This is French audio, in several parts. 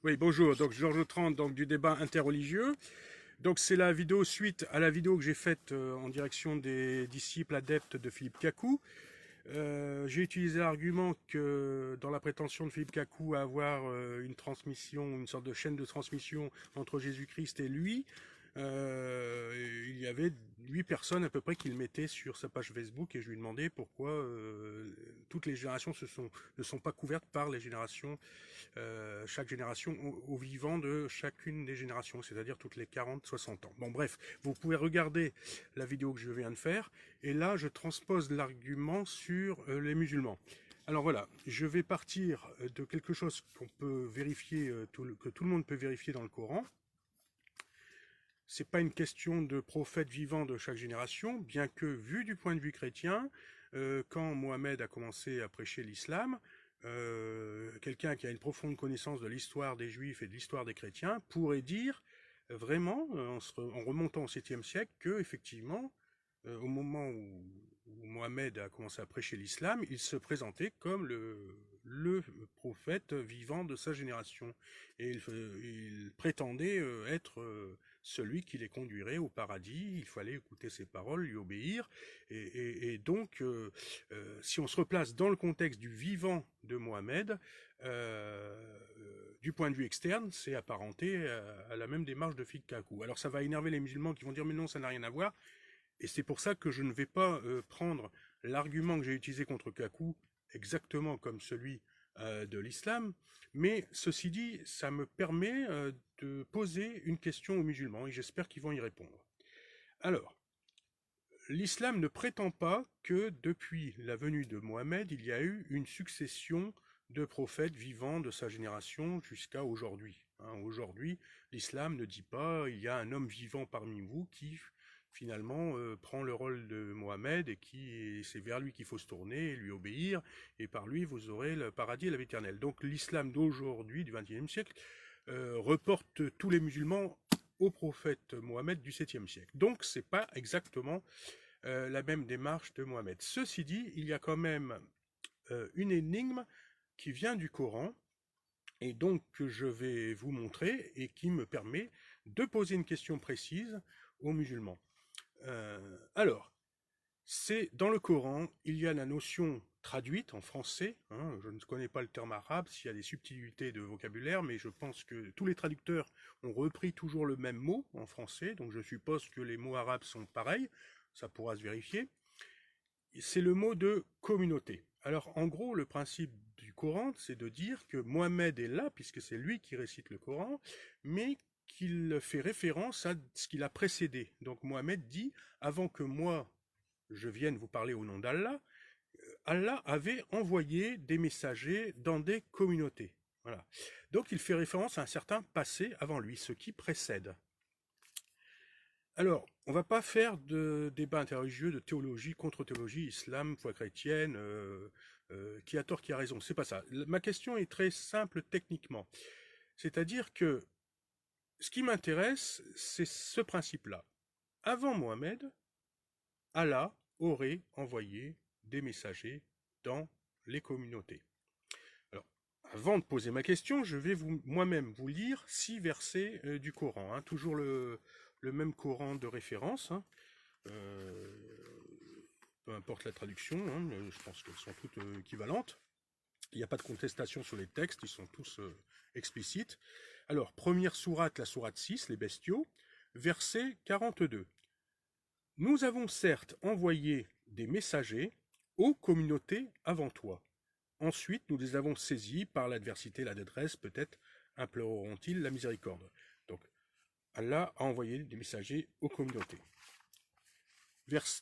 Oui, bonjour. Donc, Georges Trente, donc, du débat interreligieux. Donc, c'est la vidéo suite à la vidéo que j'ai faite en direction des disciples adeptes de Philippe Cacou. J'ai utilisé l'argument que dans la prétention de Philippe Cacou à avoir une transmission, une sorte de chaîne de transmission entre Jésus-Christ et lui, il y avait 8 personnes à peu près qui le mettaient sur sa page Facebook et je lui demandais pourquoi toutes les générations ne sont pas couvertes par les générations, chaque génération au vivant de chacune des générations, c'est-à-dire toutes les 40-60 ans. Bon bref, vous pouvez regarder la vidéo que je viens de faire et là je transpose l'argument sur les musulmans. Alors voilà, je vais partir de quelque chose qu'on peut vérifier, que tout le monde peut vérifier dans le Coran. C'est pas une question de prophète vivant de chaque génération, bien que vu du point de vue chrétien, quand Mohamed a commencé à prêcher l'islam, quelqu'un qui a une profonde connaissance de l'histoire des Juifs et de l'histoire des chrétiens pourrait dire vraiment, en remontant au 7e siècle, que effectivement, au moment où Mohamed a commencé à prêcher l'islam, il se présentait comme le prophète vivant de sa génération. Et il prétendait être celui qui les conduirait au paradis. Il fallait écouter ses paroles, lui obéir. Et donc, si on se replace dans le contexte du vivant de Mohamed, du point de vue externe, c'est apparenté à la même démarche de Philippe Cacou. Alors ça va énerver les musulmans qui vont dire mais non, ça n'a rien à voir. Et c'est pour ça que je ne vais pas prendre l'argument que j'ai utilisé contre Kakou exactement comme celui de l'islam, mais ceci dit, ça me permet de poser une question aux musulmans et j'espère qu'ils vont y répondre. Alors, l'islam ne prétend pas que depuis la venue de Mohammed, il y a eu une succession de prophètes vivants de sa génération jusqu'à aujourd'hui. Aujourd'hui, l'islam ne dit pas il y a un homme vivant parmi vous qui finalement prend le rôle de Mohammed et qui c'est vers lui qu'il faut se tourner et lui obéir et par lui vous aurez le paradis et la vie éternelle. Donc l'islam d'aujourd'hui du XXIe siècle reporte tous les musulmans au prophète Mohammed du 7e siècle. Donc c'est pas exactement la même démarche de Mohammed. Ceci dit, il y a quand même une énigme qui vient du Coran et donc que je vais vous montrer et qui me permet de poser une question précise aux musulmans. Alors, c'est dans le Coran, il y a la notion traduite en français, je ne connais pas le terme arabe, s'il y a des subtilités de vocabulaire, mais je pense que tous les traducteurs ont repris toujours le même mot en français, donc je suppose que les mots arabes sont pareils, ça pourra se vérifier. C'est le mot de communauté. Alors en gros, le principe du Coran, c'est de dire que Mohammed est là, puisque c'est lui qui récite le Coran, mais qu'il fait référence à ce qu'il a précédé. Donc Mohammed dit, avant que moi je vienne vous parler au nom d'Allah, Allah avait envoyé des messagers dans des communautés. Voilà. Donc il fait référence à un certain passé avant lui, ce qui précède. Alors, on va pas faire de débat interreligieux, de théologie, contre-théologie, islam, foi chrétienne, qui a tort, qui a raison. C'est pas ça. Ma question est très simple techniquement. C'est-à-dire que ce qui m'intéresse, c'est ce principe-là. Avant Mohammed, Allah aurait envoyé des messagers dans les communautés. Alors, avant de poser ma question, je vais moi-même vous lire 6 versets du Coran, toujours le même Coran de référence, peu importe la traduction, je pense qu'elles sont toutes équivalentes. Il n'y a pas de contestation sur les textes, ils sont tous explicites. Alors, première sourate, la sourate 6, les bestiaux, verset 42. Nous avons certes envoyé des messagers aux communautés avant toi. Ensuite, nous les avons saisis par l'adversité, la détresse, peut-être imploreront-ils la miséricorde. Donc, Allah a envoyé des messagers aux communautés.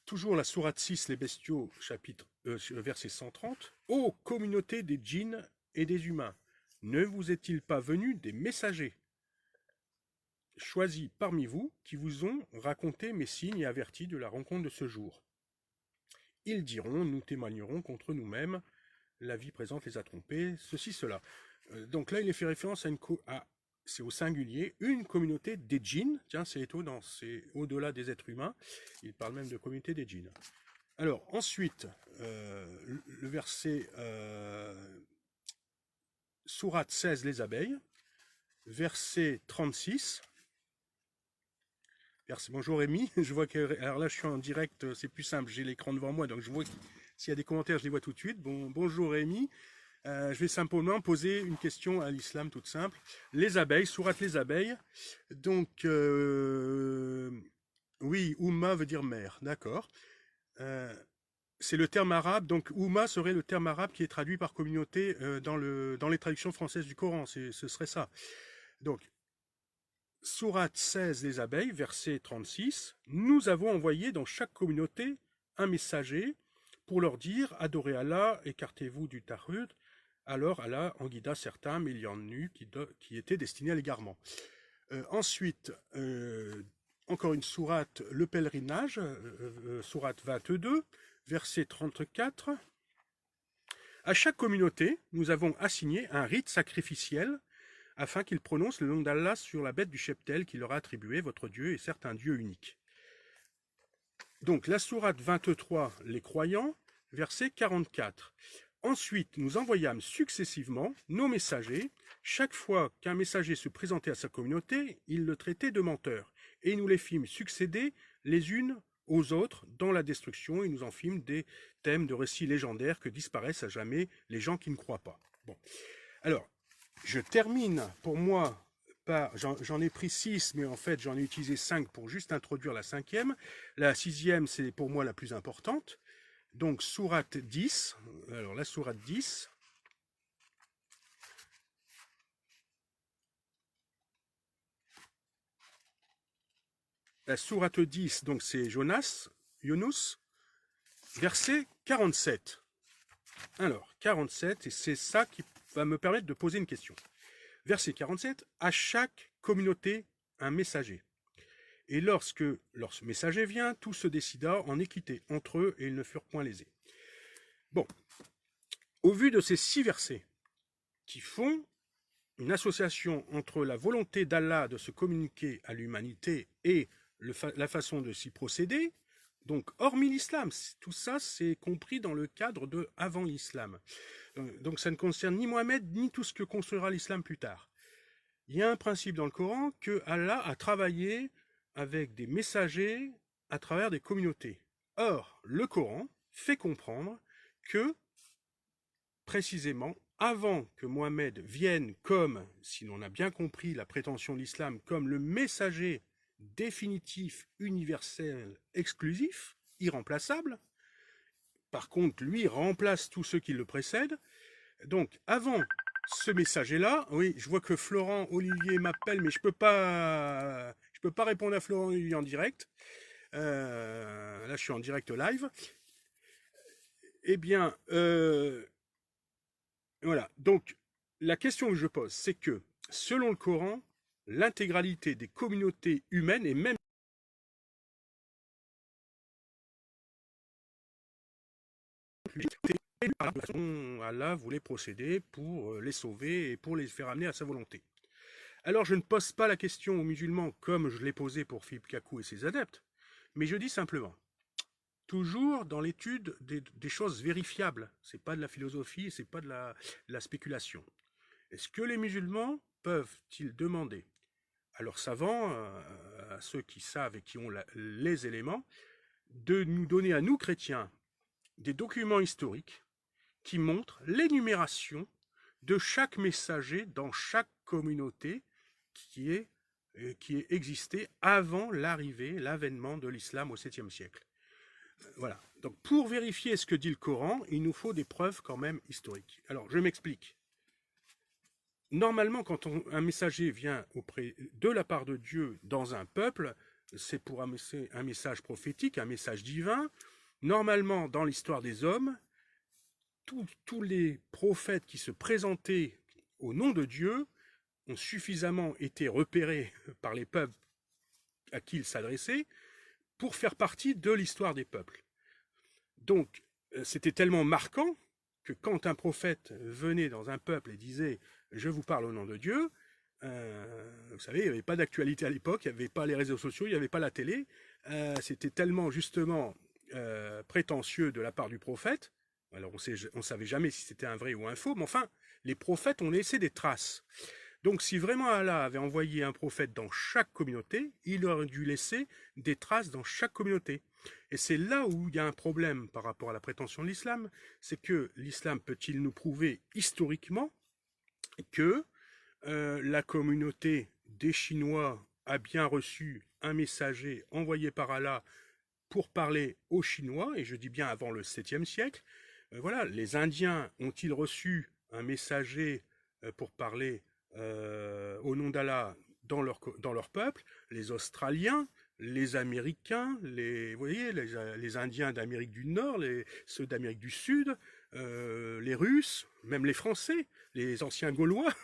Toujours la sourate 6, les bestiaux, verset 130. Ô communauté des djinns et des humains, ne vous est-il pas venu des messagers choisis parmi vous qui vous ont raconté mes signes et avertis de la rencontre de ce jour? Ils diront, nous témoignerons contre nous-mêmes, la vie présente les a trompés, ceci, cela. Donc là, il est fait référence c'est au singulier, une communauté des djinns. Tiens, c'est étonnant, c'est au-delà des êtres humains. Il parle même de communauté des djinns. Alors, ensuite, le verset Sourate 16, les abeilles. verset 36. Bonjour Rémi, je vois que, alors là je suis en direct, c'est plus simple, j'ai l'écran devant moi, donc je vois que s'il y a des commentaires, je les vois tout de suite. Bonjour Rémi, je vais simplement poser une question à l'islam toute simple. Les abeilles, sourate les abeilles, donc oui, Oumma veut dire mère, d'accord. C'est le terme arabe, donc Oumma serait le terme arabe qui est traduit par communauté dans les traductions françaises du Coran, ce serait ça. Donc, Sourate 16, les abeilles, verset 36, nous avons envoyé dans chaque communauté un messager pour leur dire adorez Allah, écartez-vous du Tahut. Alors Allah en guida certains, mais il y en eut qui étaient destinés à l'égarement. Ensuite, encore une sourate, le pèlerinage, sourate 22, verset 34. À chaque communauté, nous avons assigné un rite sacrificiel afin qu'ils prononcent le nom d'Allah sur la bête du cheptel qui leur a attribué, votre Dieu est certes un Dieu unique. Donc la sourate 23, les croyants, verset 44. Ensuite, nous envoyâmes successivement nos messagers. Chaque fois qu'un messager se présentait à sa communauté, il le traitait de menteur. Et nous les fîmes succéder les unes aux autres dans la destruction, et nous en fîmes des thèmes de récits légendaires que disparaissent à jamais les gens qui ne croient pas. Bon. Alors, je termine pour moi par, j'en ai pris 6, mais en fait j'en ai utilisé 5 pour juste introduire la 5e. La 6e, c'est pour moi la plus importante. Donc, sourate 10. Alors, la sourate 10. La sourate 10, donc c'est Yunus, verset 47. Alors, 47, et c'est ça qui va me permettre de poser une question. Verset 47, à chaque communauté, un messager. Et lorsque ce messager vient, tout se décida en équité entre eux et ils ne furent point lésés. Bon, au vu de ces 6 versets qui font une association entre la volonté d'Allah de se communiquer à l'humanité et la façon de s'y procéder, donc hormis l'islam, tout ça c'est compris dans le cadre de avant l'islam. Donc ça ne concerne ni Mohammed ni tout ce que construira l'islam plus tard. Il y a un principe dans le Coran que Allah a travaillé avec des messagers à travers des communautés. Or, le Coran fait comprendre que, précisément, avant que Mohammed vienne comme, si l'on a bien compris la prétention de l'islam, comme le messager définitif, universel, exclusif, irremplaçable, par contre, lui remplace tous ceux qui le précèdent. Donc, avant ce messager-là, oui, je vois que Florent Olivier m'appelle, mais je peux pas répondre à Florent Olivier en direct. Là, je suis en direct live. Eh bien, voilà. Donc, la question que je pose, c'est que, selon le Coran, l'intégralité des communautés humaines, et même Allah voulait procéder pour les sauver et pour les faire amener à sa volonté. Alors, je ne pose pas la question aux musulmans comme je l'ai posée pour Philippe Kakou et ses adeptes, mais je dis simplement, toujours dans l'étude des choses vérifiables, c'est pas de la philosophie, c'est pas de la spéculation. Est-ce que les musulmans peuvent-ils demander à leurs savants, à ceux qui savent et qui ont les éléments, de nous donner à nous chrétiens des documents historiques qui montrent l'énumération de chaque messager dans chaque communauté qui est existé avant l'avènement de l'islam au 7e siècle. Voilà. Donc pour vérifier ce que dit le Coran, il nous faut des preuves quand même historiques. Alors je m'explique. Normalement, quand un messager vient auprès de la part de Dieu dans un peuple, c'est pour annoncer un message prophétique, un message divin. Normalement, dans l'histoire des hommes, tous les prophètes qui se présentaient au nom de Dieu ont suffisamment été repérés par les peuples à qui ils s'adressaient pour faire partie de l'histoire des peuples. Donc, c'était tellement marquant que quand un prophète venait dans un peuple et disait « Je vous parle au nom de Dieu », vous savez, il n'y avait pas d'actualité à l'époque, il n'y avait pas les réseaux sociaux, il n'y avait pas la télé. C'était tellement justement prétentieux de la part du prophète. Alors on ne savait jamais si c'était un vrai ou un faux, mais enfin, les prophètes ont laissé des traces. Donc si vraiment Allah avait envoyé un prophète dans chaque communauté, il aurait dû laisser des traces dans chaque communauté. Et c'est là où il y a un problème par rapport à la prétention de l'islam, c'est que l'islam peut-il nous prouver historiquement que la communauté des Chinois a bien reçu un messager envoyé par Allah pour parler aux Chinois, et je dis bien avant le 7e siècle. Voilà, les Indiens ont-ils reçu un messager pour parler au nom d'Allah dans leur peuple? Les Australiens, les Américains, vous voyez, les Indiens d'Amérique du Nord, ceux d'Amérique du Sud, les Russes, même les Français, les anciens Gaulois,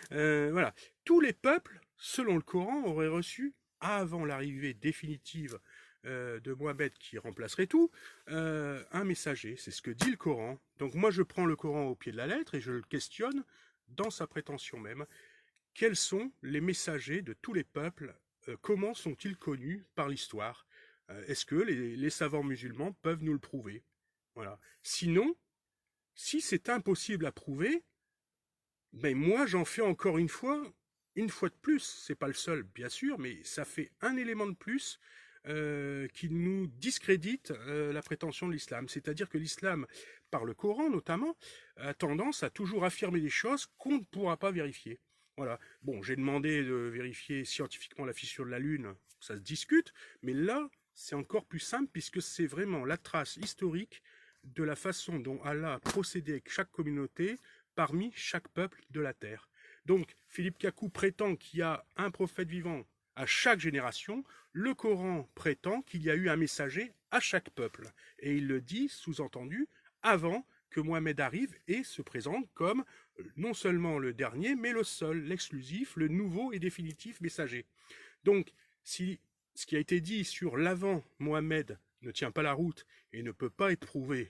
voilà, tous les peuples, selon le Coran, auraient reçu, avant l'arrivée définitive de Mohammed qui remplacerait tout, un messager. C'est ce que dit le Coran. Donc moi je prends le Coran au pied de la lettre et je le questionne dans sa prétention même. Quels sont les messagers de tous les peuples? Comment sont-ils connus par l'histoire? Est-ce que les savants musulmans peuvent nous le prouver? Voilà. Sinon, si c'est impossible à prouver, ben moi j'en fais encore une fois de plus. C'est pas le seul, bien sûr, mais ça fait un élément de plus qui nous discrédite la prétention de l'islam. C'est-à-dire que l'islam, par le Coran notamment, a tendance à toujours affirmer des choses qu'on ne pourra pas vérifier. Voilà. Bon, j'ai demandé de vérifier scientifiquement la fissure de la Lune, ça se discute, mais là, c'est encore plus simple puisque c'est vraiment la trace historique de la façon dont Allah a procédé avec chaque communauté parmi chaque peuple de la Terre. Donc, Philippe Cacou prétend qu'il y a un prophète vivant à chaque génération. Le Coran prétend qu'il y a eu un messager à chaque peuple. Et il le dit, sous-entendu, avant que Mohammed arrive et se présente comme non seulement le dernier, mais le seul, l'exclusif, le nouveau et définitif messager. Donc, si ce qui a été dit sur l'avant Mohammed ne tient pas la route et ne peut pas être prouvé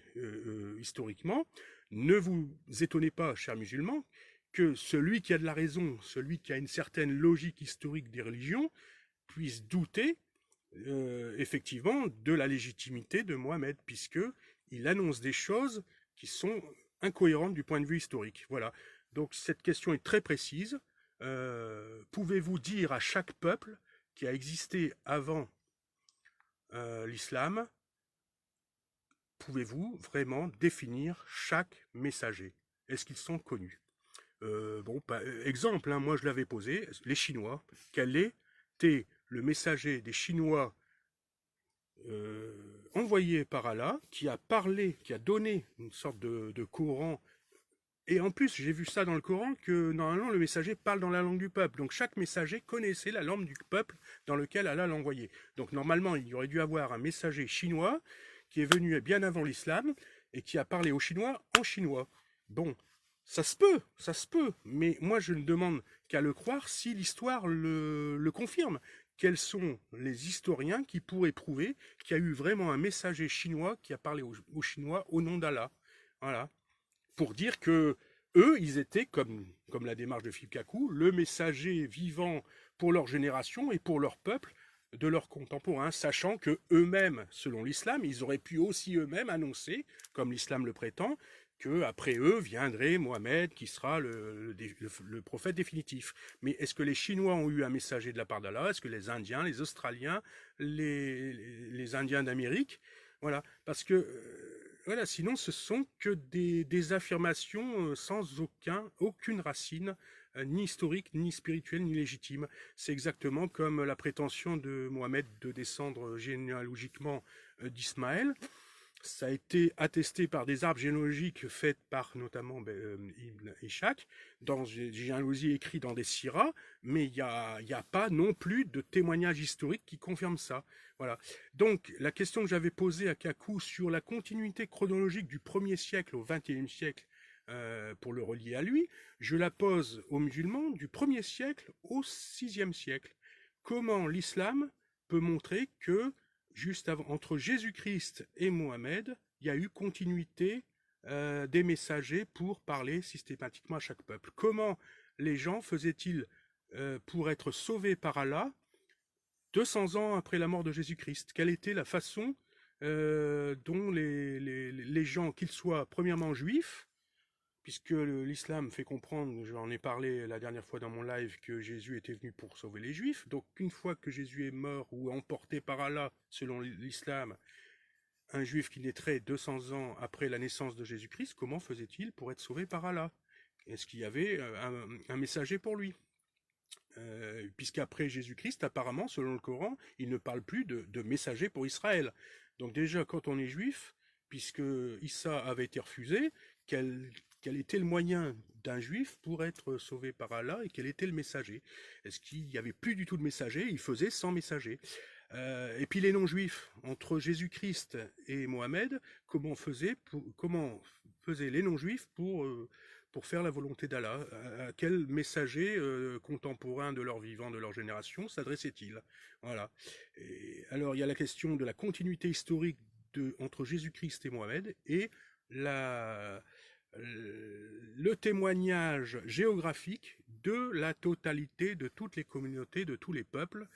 historiquement, ne vous étonnez pas, chers musulmans, que celui qui a de la raison, celui qui a une certaine logique historique des religions, puisse douter effectivement de la légitimité de Mohammed, puisqu'il annonce des choses qui sont incohérentes du point de vue historique. Voilà. Donc cette question est très précise. Pouvez-vous dire à chaque peuple qui a existé avant l'islam, pouvez-vous vraiment définir chaque messager? Est-ce qu'ils sont connus? Bon, exemple, hein, moi je l'avais posé, les Chinois. Quel était le messager des Chinois envoyé par Allah, qui a parlé, qui a donné une sorte de Coran? Et en plus, j'ai vu ça dans le Coran, que normalement le messager parle dans la langue du peuple. Donc chaque messager connaissait la langue du peuple dans lequel Allah l'a envoyé. Donc normalement, il y aurait dû avoir un messager chinois qui est venu bien avant l'islam et qui a parlé aux Chinois en chinois. Bon, ça se peut, mais moi je ne demande qu'à le croire si l'histoire le confirme. Quels sont les historiens qui pourraient prouver qu'il y a eu vraiment un messager chinois qui a parlé aux Chinois au nom d'Allah? Voilà. Pour dire que eux, ils étaient, comme la démarche de Philippe Cacou, le messager vivant pour leur génération et pour leur peuple, de leurs contemporains, sachant que eux-mêmes, selon l'islam, ils auraient pu aussi eux-mêmes annoncer, comme l'islam le prétend, qu'après eux viendrait Mohammed, qui sera le prophète définitif. Mais est-ce que les Chinois ont eu un messager de la part d'Allah? Est-ce que les Indiens, les Australiens, les Indiens d'Amérique? Voilà, parce que voilà, sinon ce sont que des affirmations sans aucune racine, ni historique, ni spirituelle, ni légitime. C'est exactement comme la prétention de Mohammed de descendre généalogiquement d'Ismaël. Ça a été attesté par des arbres généalogiques faits par notamment Ibn Ishaq, dans des généalogies écrites dans des siras, mais il n'y a pas non plus de témoignages historiques qui confirment ça. Voilà. Donc la question que j'avais posée à Cacou sur la continuité chronologique du 1er siècle au 21e siècle, pour le relier à lui, je la pose aux musulmans du 1er siècle au 6e siècle. Comment l'islam peut montrer que juste avant, entre Jésus-Christ et Mohammed, il y a eu continuité des messagers pour parler systématiquement à chaque peuple? Comment les gens faisaient-ils pour être sauvés par Allah 200 ans après la mort de Jésus-Christ? Quelle était la façon dont les gens, qu'ils soient premièrement juifs, puisque l'islam fait comprendre, j'en ai parlé la dernière fois dans mon live, que Jésus était venu pour sauver les Juifs. Donc une fois que Jésus est mort ou emporté par Allah, selon l'islam, un Juif qui naîtrait 200 ans après la naissance de Jésus-Christ, comment faisait-il pour être sauvé par Allah? Est-ce qu'il y avait un messager pour lui? Puisqu'après Jésus-Christ, apparemment, selon le Coran, il ne parle plus de messager pour Israël. Donc déjà, quand on est juif, puisque Issa avait été refusé, quel était le moyen d'un juif pour être sauvé par Allah et quel était le messager? Est-ce qu'il n'y avait plus du tout de messager? Il faisait sans messager. Et puis les non-juifs, entre Jésus-Christ et Mohamed, comment faisaient les non-juifs pour faire la volonté d'Allah? À quel messager contemporain de leur vivant, de leur génération, s'adressait-il? Voilà. Et alors il y a la question de la continuité historique entre Jésus-Christ et Mohamed et le témoignage géographique de la totalité de toutes les communautés, de tous les peuples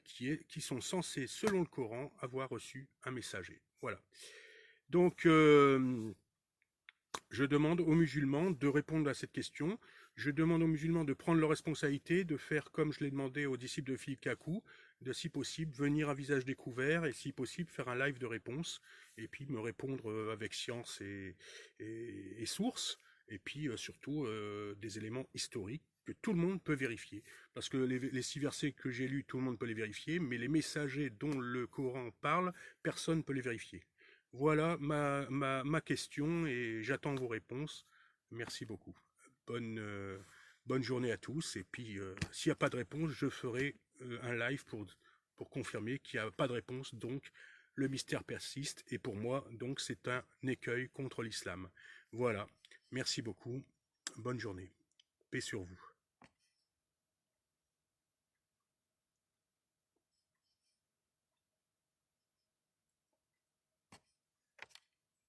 qui sont censés, selon le Coran, avoir reçu un messager. Voilà. Donc, je demande aux musulmans de répondre à cette question. Je demande aux musulmans de prendre leurs responsabilités, de faire comme je l'ai demandé aux disciples de Philippe Kakou, de, si possible, venir à visage découvert et, si possible, faire un live de réponse et puis me répondre avec science et sources, et puis surtout des éléments historiques que tout le monde peut vérifier. Parce que les 6 versets que j'ai lus, tout le monde peut les vérifier, mais les messagers dont le Coran parle, personne ne peut les vérifier. Voilà ma question et j'attends vos réponses. Merci beaucoup. Bonne journée à tous. Et puis, s'il n'y a pas de réponse, je ferai un live pour confirmer qu'il n'y a pas de réponse. Donc, le mystère persiste. Et pour moi, donc, c'est un écueil contre l'islam. Voilà. Merci beaucoup. Bonne journée. Paix sur vous.